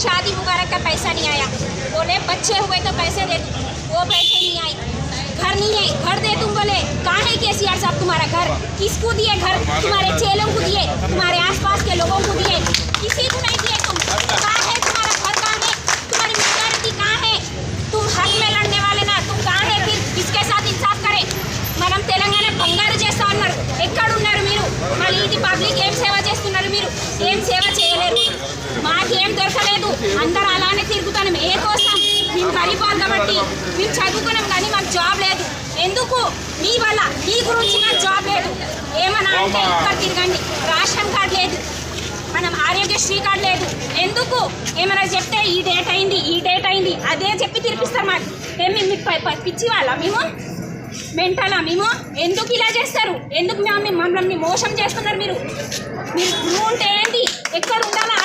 शादी मुबारक का पैसा नहीं आया, बोले बच्चे हुए तो पैसे दे, वो पैसे नहीं आए। घर नहीं है, घर दे तुम बोले, कहाँ है केसीआर साहब तुम्हारा घर? किसको दिए घर? तुम्हारे चेलों को दिए, तुम्हारे आसपास के लोगों को दिए, किसी को नहीं दिए। तुम कहाँ है? तुम्हारा घर कहाँ है? तुम्हारी मेजॉरिटी कहाँ है? तुम हक में लड़ने वाले ना, तुम कहाँ है? फिर किसके साथ इंसाफ करे? మనం తెలంగాణ బంగారు చేస్తా ఉన్నారు, ఎక్కడున్నారు మీరు? మళ్ళీ ఇది పబ్లిక్ ఏం సేవ చేస్తున్నారు మీరు? ఏం సేవ చేయలేరు, మాకేం దొరకలేదు, అందరూ అలానే తిరుగుతాను. ఏ కోసం? మేము గరీబాలు కాబట్టి మేము చదువుకున్నాం కానీ మాకు జాబ్ లేదు. ఎందుకు? మీ వల్ల, మీ గురించి నాకు జాబ్ లేదు. ఏమన్నా అంటే ఇక్కడ తిరగండి, రేషన్ కార్డు లేదు, మనం ఆరోగ్యశ్రీ కార్డు లేదు. ఎందుకు? ఏమైనా చెప్తే ఈ డేట్ అయింది, ఈ డేట్ అయింది, అదే చెప్పి తిరిపిస్తారు మాకు. ఏమి మీకు పిచ్చి వాళ్ళ మేము? మెంటలా మేము? ఎందుకు ఇలా చేస్తారు? ఎందుకు మమ్మల్ని మోసం చేస్తున్నారు మీరు? మీరు ఉంటే ఏంటి, ఎక్కడ ఉండాలా